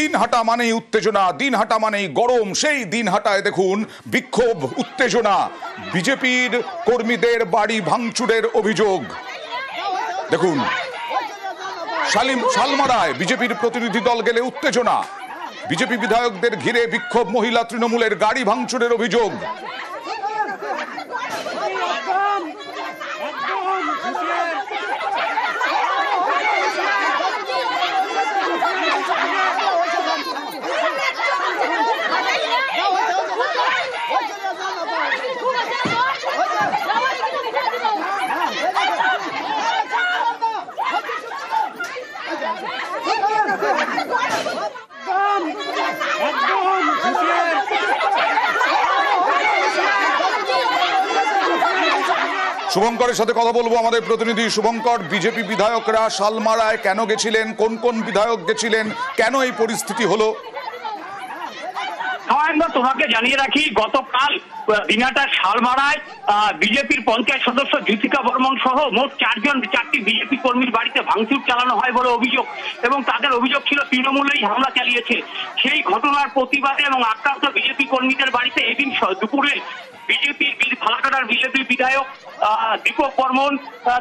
দিনহাটা মানেই উত্তেজনা, দিনহাটা মানেই গরম। সেই দিনহাটায় দেখুন বিক্ষোভ, উত্তেজনা, বিজেপির কর্মীদের বাড়ি ভাঙচুরের অভিযোগ। দেখুন শালমারায় বিজেপির প্রতিনিধি দল গেলে উত্তেজনা, বিজেপি বিধায়কদের ঘিরে বিক্ষোভ, মহিলা তৃণমূলের গাড়ি ভাঙচুরের অভিযোগ। শুভঙ্করের সাথে কথা বলবো, আমাদের প্রতিনিধি শুভঙ্কর। বিজেপি বিধায়করা শালমারায় কেন গেছিলেন, কোন কোন বিধায়ক গেছিলেন, কেন এই পরিস্থিতি হলো? তোমাকে জানিয়ে রাখি, গতকাল দিনহাটার শালমারায় বিজেপির পঞ্চায়েত সদস্য জ্যোতিকা বর্মন সহ মোট চারটি বিজেপি কর্মীর বাড়িতে ভাঙচুর চালানো হয় বলে অভিযোগ, এবং তাদের অভিযোগ ছিল তৃণমূলেই হামলা চালিয়েছে। সেই ঘটনার প্রতিবাদে এবং আক্রান্ত বিজেপি কর্মীদের বাড়িতে এদিন দুপুরে ফালাকাটার বিজেপি বিধায়ক দীপক বর্মন,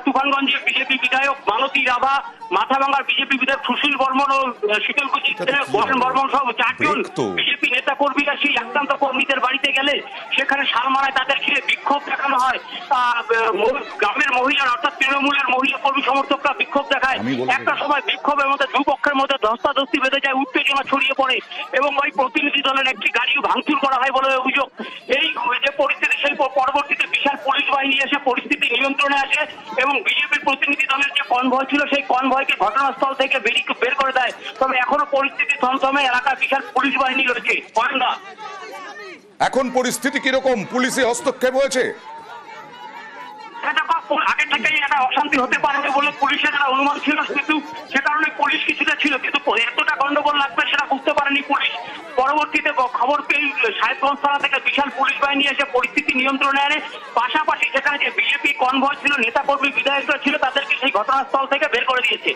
তুফানগঞ্জের বিজেপি বিধায়ক মালতী রাভা, মাথাভাঙ্গার বিজেপি বিধায়ক সুশীল বর্মন ও শীতলকুচির বর্মন সহ চারজন বিজেপি নেতা কর্মীরা সেই আক্রান্ত কর্মীদের বাড়িতে গেলে সেখানে শালমারায় তাদের ঘিরে বিক্ষোভ দেখানো হয়। গ্রামের মহিলারা অর্থাৎ তৃণমূলের মহিলা কর্মী সমর্থকরা বিক্ষোভ দেখায়। একটা সময় বিক্ষোভের মধ্যে দুপক্ষের মধ্যে ধস্তাধস্তি বেঁধে যায়, উত্তেজনা ছড়িয়ে পড়ে এবং ওই প্রতিনিধি দলের একটি গাড়িও ভাঙচুর করা হয় বলে অভিযোগ। এই যে পরিস্থিতি, সেই পরবর্তীতে বিশাল পুলিশ বাহিনী এসে পরিস্থিতি নিয়ন্ত্রণে আসে এবং বিজেপির প্রতিনিধি দলের যে কনভয় ছিল সেই কনভয়কে ঘটনাস্থল থেকে বের করে দেয়। তবে এখনো পরিস্থিতি থমথমে, এলাকায় বিশাল পুলিশ বাহিনী রয়েছে। এখন পরিস্থিতি কিরকম? পুলিশে হস্তক্ষেপ হয়েছে? আগে থেকেই একটা অশান্তি হতে পারে বলে পুলিশের অনুমান ছিল, কিন্তু সে কারণে পুলিশ কিছুটা ছিল, কিন্তু এতটা গন্ডগোল লাগবে সেটা বুঝতে পারেনি পুলিশ। পরবর্তীতে খবর পেয়ে সাহেবগঞ্জ থানা থেকে বিশাল পুলিশ বাহিনী এসে পরিস্থিতি নিয়ন্ত্রণে আনে। পাশাপাশি সেখানে যে বিজেপি কনভয় ছিল, নেতা কর্মী বিধায়করা ছিল, তাদেরকে সেই ঘটনাস্থল থেকে বের করে দিয়েছে।